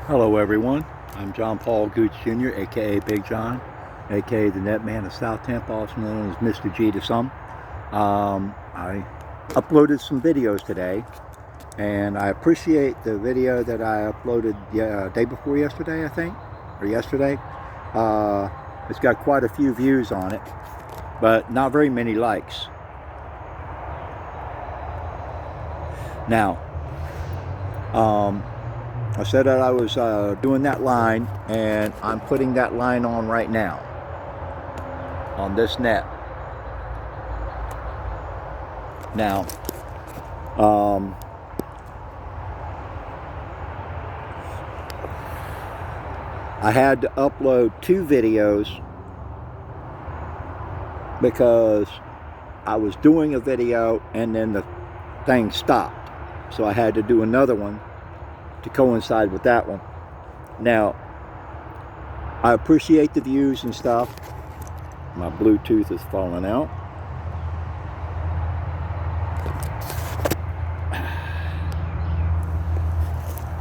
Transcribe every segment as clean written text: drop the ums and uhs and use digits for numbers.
Hello everyone, I'm John Paul Gooch Jr., aka Big John, aka the Net Man of South Tampa, also known as Mr. G to some. I uploaded some videos today, and I appreciate the video that I uploaded day before yesterday, I think, or yesterday. It's got quite a few views on it, but not very many likes. Now, I said that I was doing that line, and I'm putting that line on right now on this net. Now, I had to upload 2 videos because I was doing a video and then the thing stopped. So I had to do another one to coincide with that one. Now, I appreciate the views and stuff. My Bluetooth is falling out.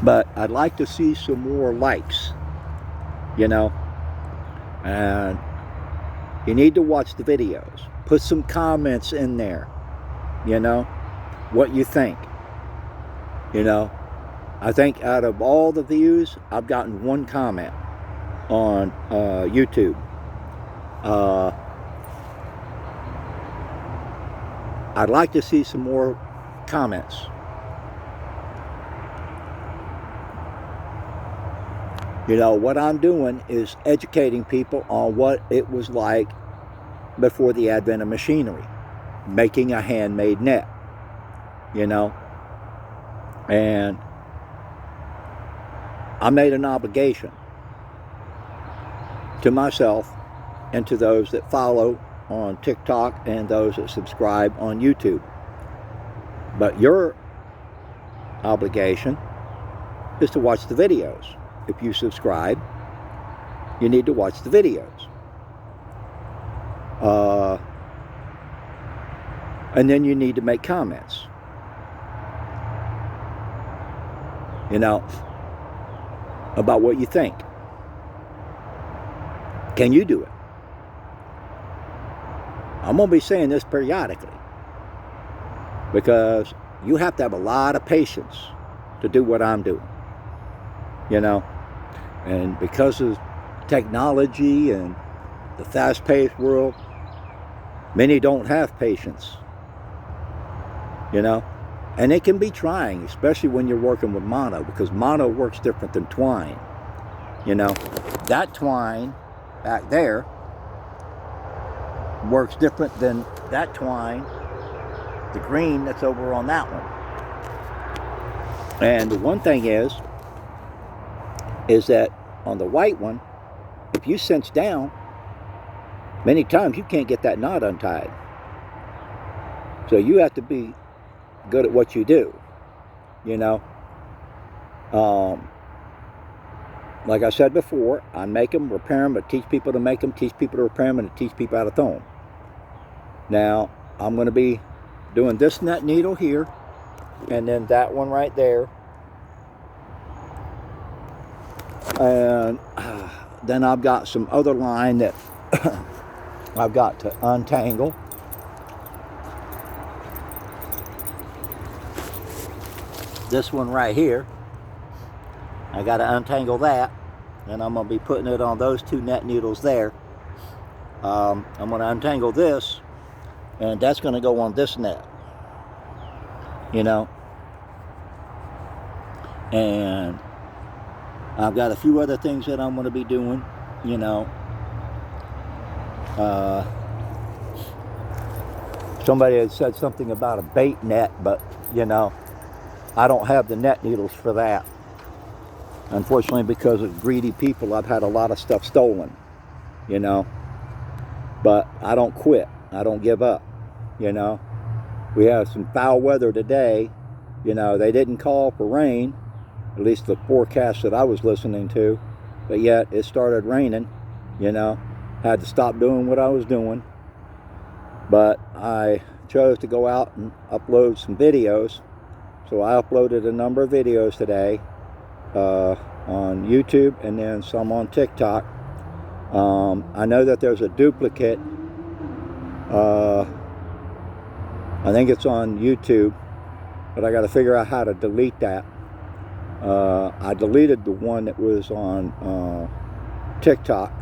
But I'd like to see some more likes, you know. And you need to watch the videos. Put some comments in there, you know, what you think. You know, I think out of all the views, I've gotten 1 comment on YouTube. I'd like to see some more comments. You know, what I'm doing is educating people on what it was like before the advent of machinery, making a handmade net, you know. And I made an obligation to myself and to those that follow on TikTok and those that subscribe on YouTube. But your obligation is to watch the videos. If you subscribe, you need to watch the videos. And then you need to make comments. You know, about what you think. Can you do it? I'm going to be saying this periodically because you have to have a lot of patience to do what I'm doing, you know. And because of technology and the fast-paced world, many don't have patience, you know. And it can be trying, especially when you're working with mono, because mono works different than twine. You know, that twine back there works different than that twine, the green that's over on that one. And the one thing is that on the white one, if you cinch down, many times you can't get that knot untied. So you have to be good at what you do, you know. Like I said before, I make them, repair them, but teach people to make them, teach people to repair them, and to teach people how to throw them. Now, I'm going to be doing this net needle here, and then that one right there. And then I've got some other line that I've got to untangle. This one right here, I got to untangle that, and I'm going to be putting it on those 2 net needles there. I'm going to untangle this, and that's going to go on this net, you know. And I've got a few other things that I'm going to be doing, you know. Somebody had said something about a bait net, but, you know, I don't have the net needles for that. Unfortunately, because of greedy people, I've had a lot of stuff stolen, you know. But I don't quit. I don't give up, you know. We have some foul weather today. You know, they didn't call for rain, at least the forecast that I was listening to. But yet, it started raining, you know. Had to stop doing what I was doing. But I chose to go out and upload some videos. So I uploaded a number of videos today. on YouTube and then some on TikTok. I know that there's a duplicate. I think it's on YouTube, but I got to figure out how to delete that. I deleted the one that was on TikTok,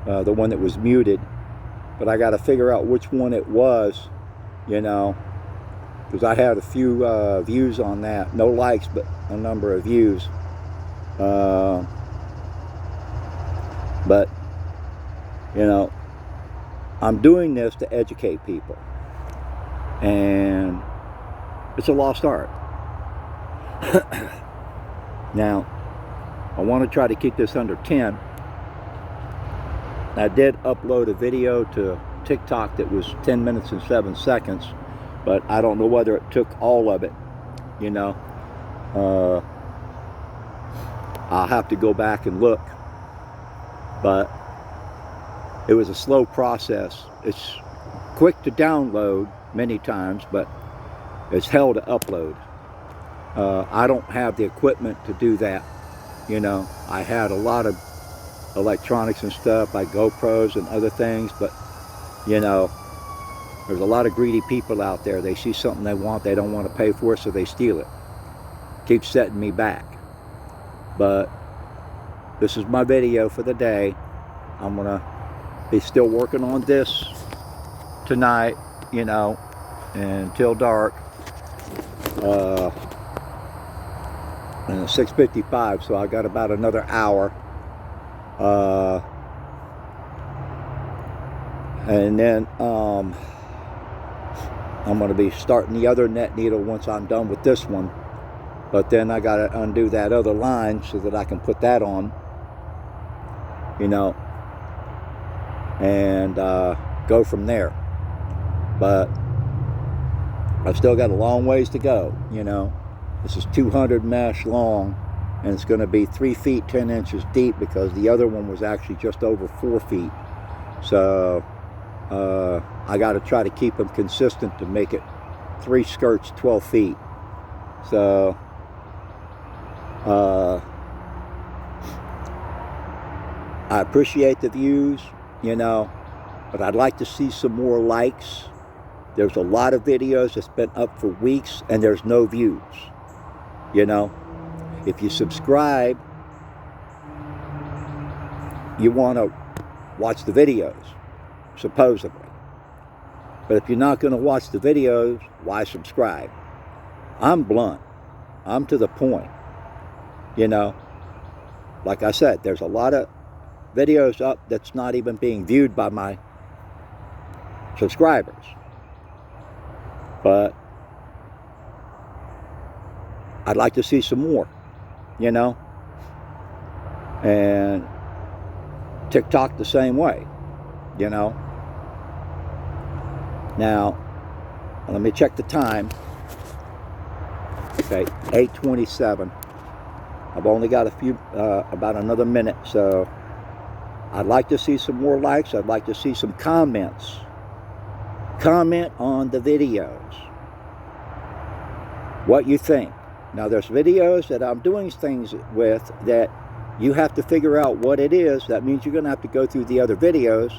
the one that was muted, but I got to figure out which one it was, you know, because I had a few views on that. No likes, but a number of views. But, you know, I'm doing this to educate people. And it's a lost art. Now, I want to try to keep this under 10. I did upload a video to TikTok that was 10 minutes and 7 seconds, but I don't know whether it took all of it, you know. I'll have to go back and look, but it was a slow process. It's quick to download many times, but it's hell to upload. I don't have the equipment to do that, you know. I had a lot of electronics and stuff like GoPros and other things, but you know, there's a lot of greedy people out there. They see something they want, they don't want to pay for it, so they steal it. Keeps setting me back. But this is my video for the day. I'm gonna be still working on this tonight, you know, until dark. And it's 6:55, so I got about another hour. And then I'm going to be starting the other net needle once I'm done with this one. But then I got to undo that other line so that I can put that on, you know, and go from there. But I've still got a long ways to go, you know. This is 200 mesh long, and it's going to be 3 feet 10 inches deep because the other one was actually just over 4 feet. So I got to try to keep them consistent to make it 3 skirts 12 feet. So I appreciate the views, you know, but I'd like to see some more likes. There's a lot of videos that's been up for weeks and there's no views, you know. If you subscribe, you want to watch the videos, supposedly. But if you're not going to watch the videos, why subscribe? I'm blunt. I'm to the point. You know, like I said, there's a lot of videos up that's not even being viewed by my subscribers. But I'd like to see some more, you know. And TikTok the same way, you know. Now, let me check the time. Okay, 8:27. I've only got a few, about another minute, so I'd like to see some more likes. I'd like to see some comments. Comment on the videos. What you think. Now, there's videos that I'm doing things with that you have to figure out what it is. That means you're going to have to go through the other videos,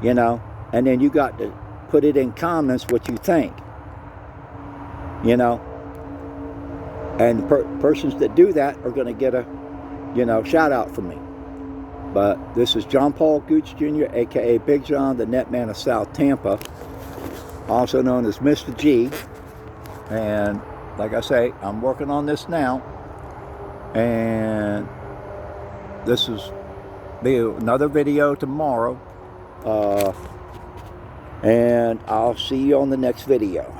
you know, and then you got to put it in comments what you think, you know. And persons that do that are going to get a, you know, shout out from me. But this is John Paul Gooch Jr., a.k.a. Big John, the Netman of South Tampa, also known as Mr. G. And like I say, I'm working on this now. And this is be another video tomorrow. And I'll see you on the next video.